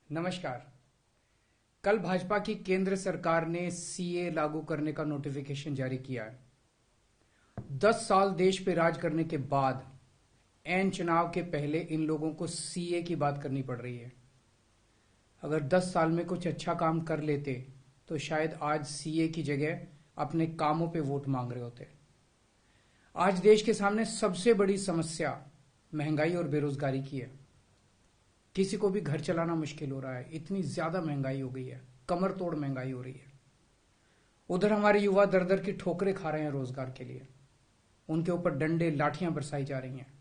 नमस्कार। कल भाजपा की केंद्र सरकार ने सीए लागू करने का नोटिफिकेशन जारी किया है। 10 साल देश पे राज करने के बाद एन चुनाव के पहले इन लोगों को सीए की बात करनी पड़ रही है। अगर 10 साल में कुछ अच्छा काम कर लेते तो शायद आज सीए की जगह अपने कामों पे वोट मांग रहे होते। आज देश के सामने सबसे बड़ी समस्या महंगाई और बेरोजगारी की है। किसी को भी घर चलाना मुश्किल हो रहा है, इतनी ज्यादा महंगाई हो गई है, कमर तोड़ महंगाई हो रही है। उधर हमारे युवा दर दर की ठोकरें खा रहे हैं रोजगार के लिए, उनके ऊपर डंडे लाठियां बरसाई जा रही हैं।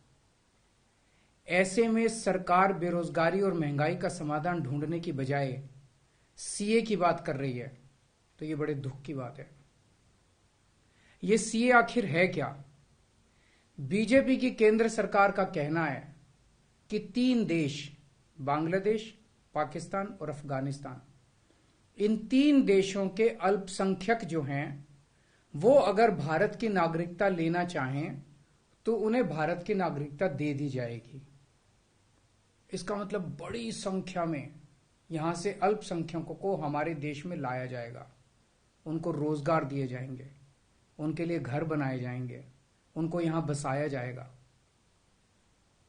ऐसे में सरकार बेरोजगारी और महंगाई का समाधान ढूंढने की बजाय सीए की बात कर रही है, तो ये बड़े दुख की बात है। ये सीए आखिर है क्या? बीजेपी की केंद्र सरकार का कहना है कि 3 देश, बांग्लादेश, पाकिस्तान और अफगानिस्तान, इन 3 देशों के अल्पसंख्यक जो हैं वो अगर भारत की नागरिकता लेना चाहें तो उन्हें भारत की नागरिकता दे दी जाएगी। इसका मतलब बड़ी संख्या में यहां से अल्पसंख्यकों को हमारे देश में लाया जाएगा, उनको रोजगार दिए जाएंगे, उनके लिए घर बनाए जाएंगे, उनको यहां बसाया जाएगा।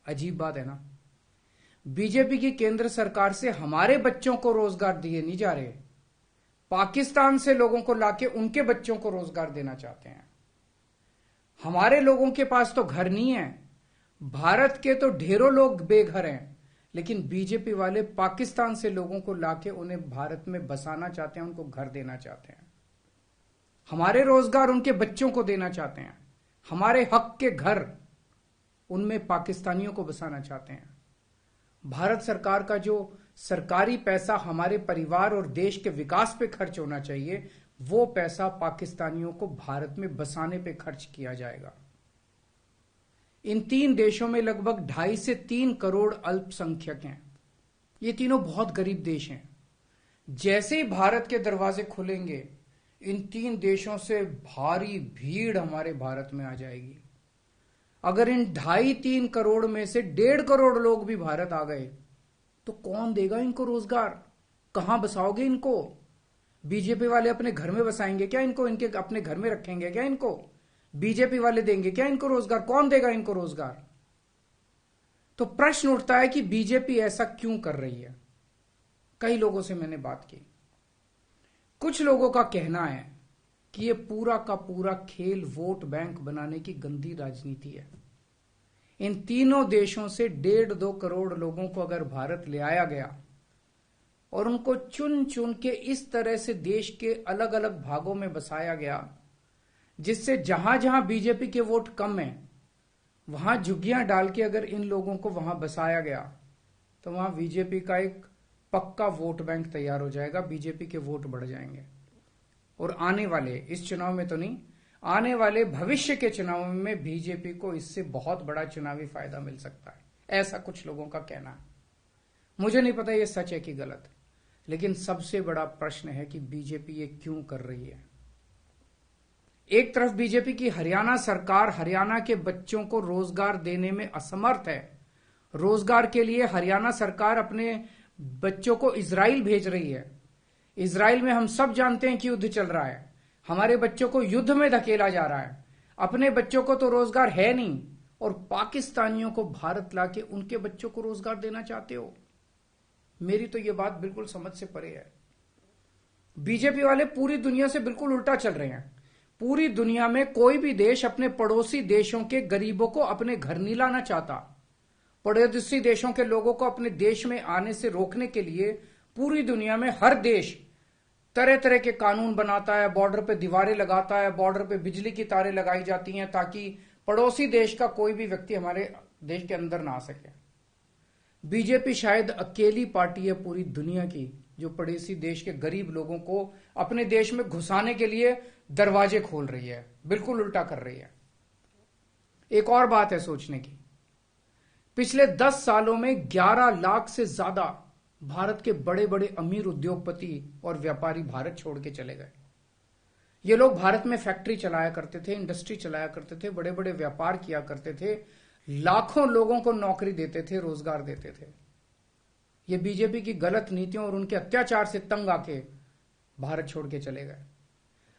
अजीब बात है ना। बीजेपी की केंद्र सरकार से हमारे बच्चों को रोजगार दिए नहीं जा रहे, पाकिस्तान से लोगों को लाके उनके बच्चों को रोजगार देना चाहते हैं। हमारे लोगों के पास तो घर नहीं है, भारत के तो ढेरों लोग बेघर हैं, लेकिन बीजेपी वाले पाकिस्तान से लोगों को लाके उन्हें भारत में बसाना चाहते हैं, उनको घर देना चाहते हैं। हमारे रोजगार उनके बच्चों को देना चाहते हैं, हमारे हक के घर उनमें पाकिस्तानियों को बसाना चाहते हैं। भारत सरकार का जो सरकारी पैसा हमारे परिवार और देश के विकास पे खर्च होना चाहिए, वो पैसा पाकिस्तानियों को भारत में बसाने पे खर्च किया जाएगा। इन 3 देशों में लगभग 2.5 से 3 करोड़ अल्पसंख्यक हैं। ये तीनों बहुत गरीब देश हैं। जैसे ही भारत के दरवाजे खुलेंगे, इन 3 देशों से भारी भीड़ हमारे भारत में आ जाएगी। अगर इन 2.5-3 करोड़ में से 1.5 करोड़ लोग भी भारत आ गए तो कौन देगा इनको रोजगार? कहां बसाओगे इनको? बीजेपी वाले अपने घर में बसाएंगे क्या इनको? इनके अपने घर में रखेंगे क्या इनको? बीजेपी वाले देंगे क्या इनको रोजगार? कौन देगा इनको रोजगार? तो प्रश्न उठता है कि बीजेपी ऐसा क्यों कर रही है। कई लोगों से मैंने बात की, कुछ लोगों का कहना है कि ये पूरा का पूरा खेल वोट बैंक बनाने की गंदी राजनीति है। इन तीनों देशों से 1.5-2 करोड़ लोगों को अगर भारत ले आया गया और उनको चुन चुन के इस तरह से देश के अलग अलग भागों में बसाया गया, जिससे जहां जहां बीजेपी के वोट कम है वहां झुग्गियां डाल के अगर इन लोगों को वहां बसाया गया तो वहां बीजेपी का एक पक्का वोट बैंक तैयार हो जाएगा, बीजेपी के वोट बढ़ जाएंगे। और आने वाले इस चुनाव में तो नहीं, आने वाले भविष्य के चुनाव में बीजेपी को इससे बहुत बड़ा चुनावी फायदा मिल सकता है, ऐसा कुछ लोगों का कहना है। मुझे नहीं पता ये सच है कि गलत, लेकिन सबसे बड़ा प्रश्न है कि बीजेपी ये क्यों कर रही है। एक तरफ बीजेपी की हरियाणा सरकार हरियाणा के बच्चों को रोजगार देने में असमर्थ है। रोजगार के लिए हरियाणा सरकार अपने बच्चों को इजराइल भेज रही है। इजराइल में हम सब जानते हैं कि युद्ध चल रहा है, हमारे बच्चों को युद्ध में धकेला जा रहा है। अपने बच्चों को तो रोजगार है नहीं और पाकिस्तानियों को भारत लाके उनके बच्चों को रोजगार देना चाहते हो। मेरी तो यह बात बिल्कुल समझ से परे है। बीजेपी वाले पूरी दुनिया से बिल्कुल उल्टा चल रहे हैं। पूरी दुनिया में कोई भी देश अपने पड़ोसी देशों के गरीबों को अपने घर नहीं लाना चाहता। पड़ोसी देशों के लोगों को अपने देश में आने से रोकने के लिए पूरी दुनिया में हर देश तरह तरह के कानून बनाता है, बॉर्डर पे दीवारें लगाता है, बॉर्डर पे बिजली की तारें लगाई जाती हैं ताकि पड़ोसी देश का कोई भी व्यक्ति हमारे देश के अंदर ना आ सके। बीजेपी शायद अकेली पार्टी है पूरी दुनिया की जो पड़ोसी देश के गरीब लोगों को अपने देश में घुसाने के लिए दरवाजे खोल रही है, बिल्कुल उल्टा कर रही है। एक और बात है सोचने की, पिछले 10 सालों में 11 लाख से ज्यादा भारत के बड़े बड़े अमीर उद्योगपति और व्यापारी भारत छोड़ के चले गए। ये लोग भारत में फैक्ट्री चलाया करते थे, इंडस्ट्री चलाया करते थे, बड़े बड़े व्यापार किया करते थे, लाखों लोगों को नौकरी देते थे, रोजगार देते थे। ये बीजेपी की गलत नीतियों और उनके अत्याचार से तंग आके भारत छोड़ के चले गए।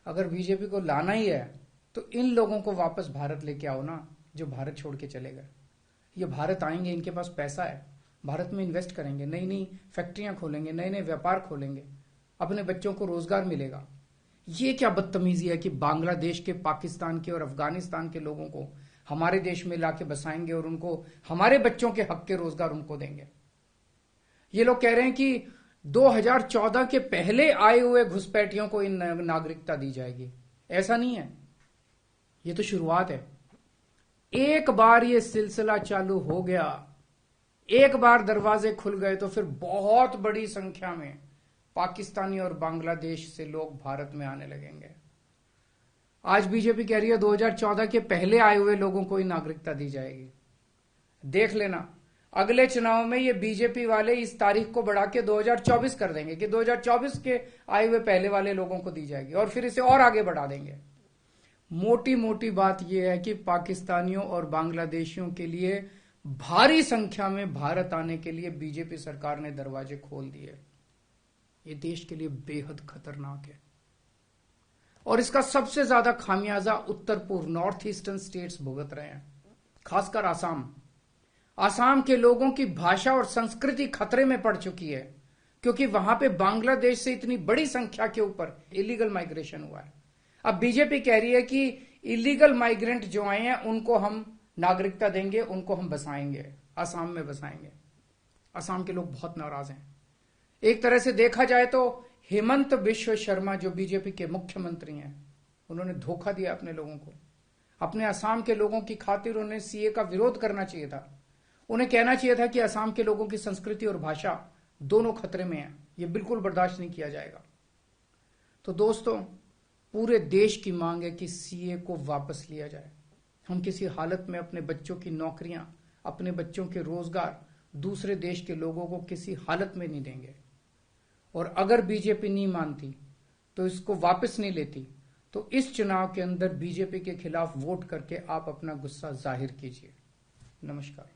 अगर बीजेपी को लाना ही है तो इन लोगों को वापस भारत लेके आओ ना, जो भारत छोड़ के चले गए। ये भारत आएंगे, इनके पास पैसा है, भारत में इन्वेस्ट करेंगे, नई नई फैक्ट्रियां खोलेंगे, नए नए व्यापार खोलेंगे, अपने बच्चों को रोजगार मिलेगा। ये क्या बदतमीजी है कि बांग्लादेश के, पाकिस्तान के और अफगानिस्तान के लोगों को हमारे देश में लाके बसाएंगे और उनको हमारे बच्चों के हक के रोजगार उनको देंगे। ये लोग कह रहे हैं कि 2014 के पहले आए हुए घुसपैठियों को इन नागरिकता दी जाएगी। ऐसा नहीं है, ये तो शुरुआत है। एक बार ये सिलसिला चालू हो गया, एक बार दरवाजे खुल गए तो फिर बहुत बड़ी संख्या में पाकिस्तानी और बांग्लादेश से लोग भारत में आने लगेंगे। आज बीजेपी कह रही है 2014 के पहले आए हुए लोगों को ही नागरिकता दी जाएगी। देख लेना, अगले चुनाव में ये बीजेपी वाले इस तारीख को बढ़ा के 2024 कर देंगे कि 2024 के आए हुए पहले वाले लोगों को दी जाएगी और फिर इसे और आगे बढ़ा देंगे। मोटी मोटी बात यह है कि पाकिस्तानियों और बांग्लादेशियों के लिए भारी संख्या में भारत आने के लिए बीजेपी सरकार ने दरवाजे खोल दिए। ये देश के लिए बेहद खतरनाक है और इसका सबसे ज्यादा खामियाजा उत्तर पूर्व, नॉर्थ ईस्टर्न स्टेट्स भुगत रहे हैं, खासकर आसाम। आसाम के लोगों की भाषा और संस्कृति खतरे में पड़ चुकी है क्योंकि वहां पे बांग्लादेश से इतनी बड़ी संख्या के ऊपर इलीगल माइग्रेशन हुआ है। अब बीजेपी कह रही है कि इलीगल माइग्रेंट जो आए हैं उनको हम नागरिकता देंगे, उनको हम बसाएंगे, आसाम में बसाएंगे। आसाम के लोग बहुत नाराज हैं। एक तरह से देखा जाए तो हेमंत बिश्व शर्मा जो बीजेपी के मुख्यमंत्री हैं, उन्होंने धोखा दिया अपने लोगों को। अपने आसाम के लोगों की खातिर उन्हें सीए का विरोध करना चाहिए था। उन्हें कहना चाहिए था कि आसाम के लोगों की संस्कृति और भाषा दोनों खतरे में है, यह बिल्कुल बर्दाश्त नहीं किया जाएगा। तो दोस्तों, पूरे देश की मांग है कि सीए को वापस लिया जाए। हम किसी हालत में अपने बच्चों की नौकरियां, अपने बच्चों के रोजगार दूसरे देश के लोगों को किसी हालत में नहीं देंगे। और अगर बीजेपी नहीं मानती तो इसको वापस नहीं लेती तो इस चुनाव के अंदर बीजेपी के खिलाफ वोट करके आप अपना गुस्सा जाहिर कीजिए। नमस्कार।